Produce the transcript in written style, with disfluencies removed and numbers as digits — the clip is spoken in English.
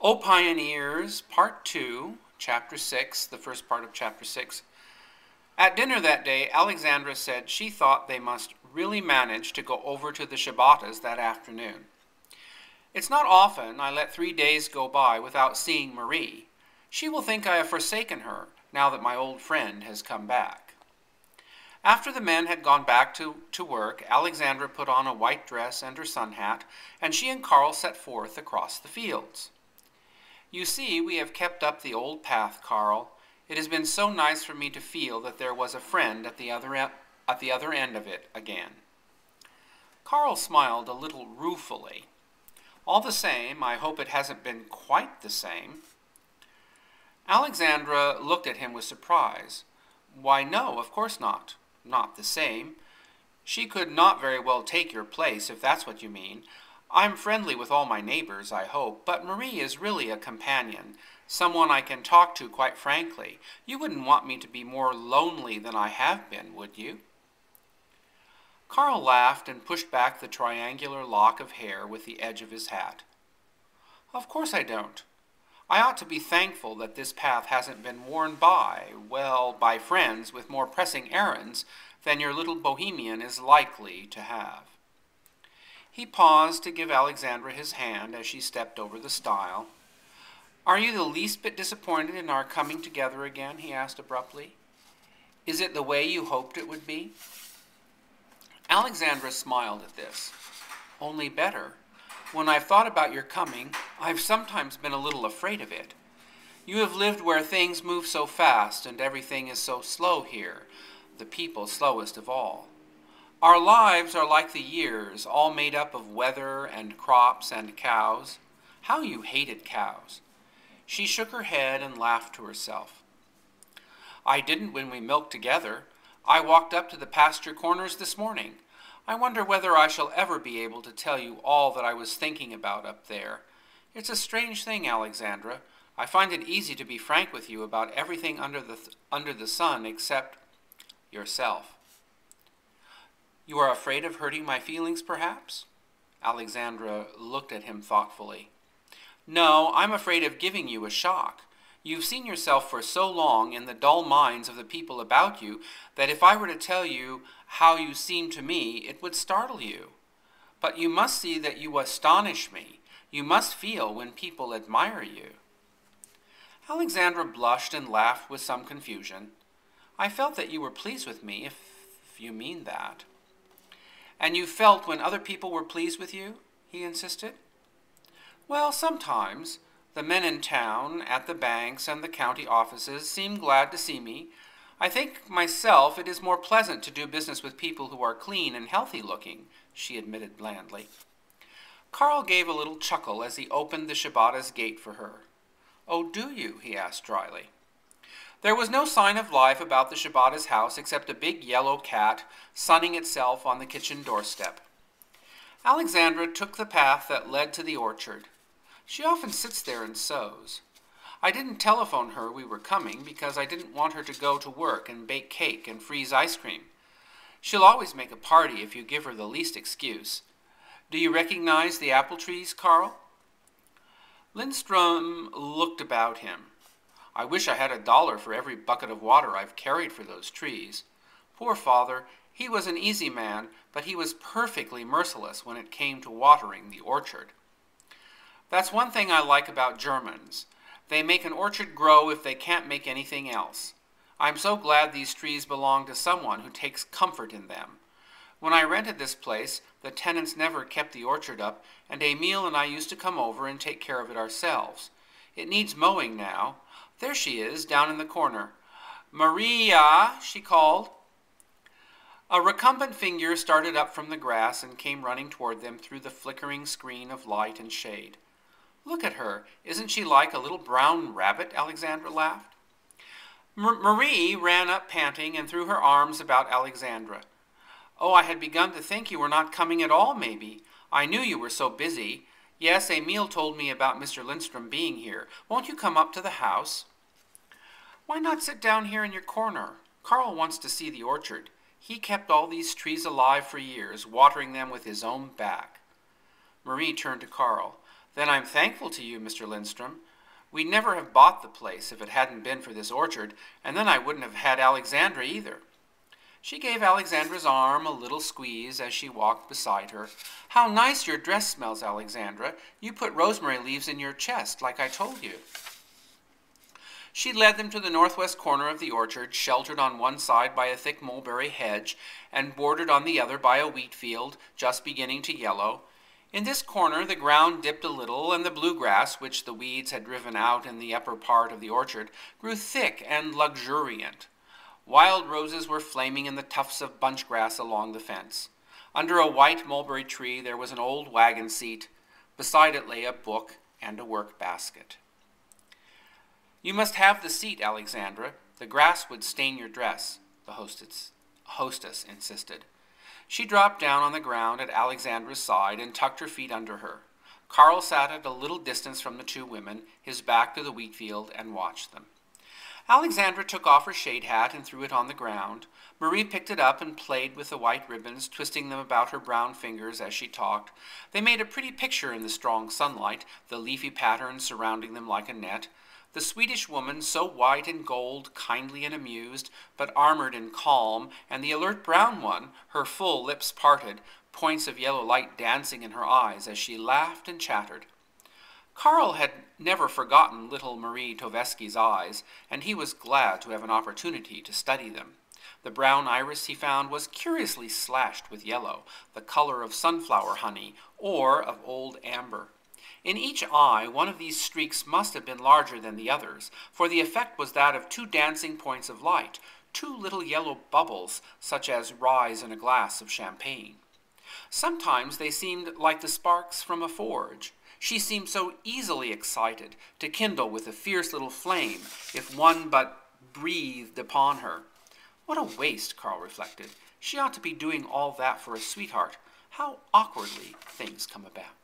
O Pioneers, Part 2, Chapter 6, the first part of Chapter 6. At dinner that day, Alexandra said she thought they must really manage to go over to the Shabatas that afternoon. It's not often I let 3 days go by without seeing Marie. She will think I have forsaken her, now that my old friend has come back. After the men had gone back to work, Alexandra put on a white dress and her sun hat, and she and Carl set forth across the fields. You see, we have kept up the old path, Carl. It has been so nice for me to feel that there was a friend at the other end of it again. Carl smiled a little ruefully. All the same, I hope it hasn't been quite the same. Alexandra looked at him with surprise. Why, no, of course not. Not the same. She could not very well take your place, if that's what you mean. I'm friendly with all my neighbors, I hope, but Marie is really a companion, someone I can talk to quite frankly. You wouldn't want me to be more lonely than I have been, would you? Carl laughed and pushed back the triangular lock of hair with the edge of his hat. Of course I don't. I ought to be thankful that this path hasn't been worn by friends with more pressing errands than your little bohemian is likely to have. He paused to give Alexandra his hand as she stepped over the stile. Are you the least bit disappointed in our coming together again? He asked abruptly. Is it the way you hoped it would be? Alexandra smiled at this. Only better. When I've thought about your coming, I've sometimes been a little afraid of it. You have lived where things move so fast and everything is so slow here, the people slowest of all. Our lives are like the years, all made up of weather and crops and cows. How you hated cows. She shook her head and laughed to herself. I didn't when we milked together. I walked up to the pasture corners this morning. I wonder whether I shall ever be able to tell you all that I was thinking about up there. It's a strange thing, Alexandra. I find it easy to be frank with you about everything under the sun except yourself. You are afraid of hurting my feelings, perhaps? Alexandra looked at him thoughtfully. No, I'm afraid of giving you a shock. You've seen yourself for so long in the dull minds of the people about you that if I were to tell you how you seem to me, it would startle you. But you must see that you astonish me. You must feel when people admire you. Alexandra blushed and laughed with some confusion. I felt that you were pleased with me, if you mean that. And you felt when other people were pleased with you? He insisted. Well, sometimes. The men in town, at the banks and the county offices, seem glad to see me. I think myself it is more pleasant to do business with people who are clean and healthy looking, she admitted blandly. Carl gave a little chuckle as he opened the Shabata's gate for her. Oh, do you? He asked dryly. There was no sign of life about the Shabata's house except a big yellow cat sunning itself on the kitchen doorstep. Alexandra took the path that led to the orchard. She often sits there and sews. I didn't telephone her we were coming because I didn't want her to go to work and bake cake and freeze ice cream. She'll always make a party if you give her the least excuse. Do you recognize the apple trees, Carl? Lindstrom looked about him. I wish I had $1 for every bucket of water I've carried for those trees. Poor father, he was an easy man, but he was perfectly merciless when it came to watering the orchard. That's one thing I like about Germans. They make an orchard grow if they can't make anything else. I'm so glad these trees belong to someone who takes comfort in them. When I rented this place, the tenants never kept the orchard up, and Emile and I used to come over and take care of it ourselves. It needs mowing now. There she is, down in the corner. Maria, she called. A recumbent figure started up from the grass and came running toward them through the flickering screen of light and shade. Look at her. Isn't she like a little brown rabbit? Alexandra laughed. Marie ran up panting and threw her arms about Alexandra. Oh, I had begun to think you were not coming at all, maybe. I knew you were so busy. Yes, Emile told me about Mr. Lindstrom being here. Won't you come up to the house? Why not sit down here in your corner? Carl wants to see the orchard. He kept all these trees alive for years, watering them with his own back. Marie turned to Carl. Then I'm thankful to you, Mr. Lindstrom. We'd never have bought the place if it hadn't been for this orchard, and then I wouldn't have had Alexandra either. She gave Alexandra's arm a little squeeze as she walked beside her. How nice your dress smells, Alexandra. You put rosemary leaves in your chest, like I told you. She led them to the northwest corner of the orchard, sheltered on one side by a thick mulberry hedge, and bordered on the other by a wheat field, just beginning to yellow. In this corner the ground dipped a little, and the bluegrass, which the weeds had driven out in the upper part of the orchard, grew thick and luxuriant. Wild roses were flaming in the tufts of bunch grass along the fence. Under a white mulberry tree there was an old wagon seat. Beside it lay a book and a work basket. You must have the seat, Alexandra. The grass would stain your dress, the hostess insisted. She dropped down on the ground at Alexandra's side and tucked her feet under her. Carl sat at a little distance from the two women, his back to the wheat field, and watched them. Alexandra took off her shade hat and threw it on the ground. Marie picked it up and played with the white ribbons, twisting them about her brown fingers as she talked. They made a pretty picture in the strong sunlight, the leafy patterns surrounding them like a net. The Swedish woman, so white and gold, kindly and amused, but armored and calm, and the alert brown one, her full lips parted, points of yellow light dancing in her eyes as she laughed and chattered. Carl had never forgotten little Marie Tovesky's eyes, and he was glad to have an opportunity to study them. The brown iris, he found, was curiously slashed with yellow, the color of sunflower honey or of old amber. In each eye, one of these streaks must have been larger than the others, for the effect was that of two dancing points of light, two little yellow bubbles, such as rise in a glass of champagne. Sometimes they seemed like the sparks from a forge. She seemed so easily excited, to kindle with a fierce little flame, if one but breathed upon her. What a waste, Carl reflected. She ought to be doing all that for a sweetheart. How awkwardly things come about.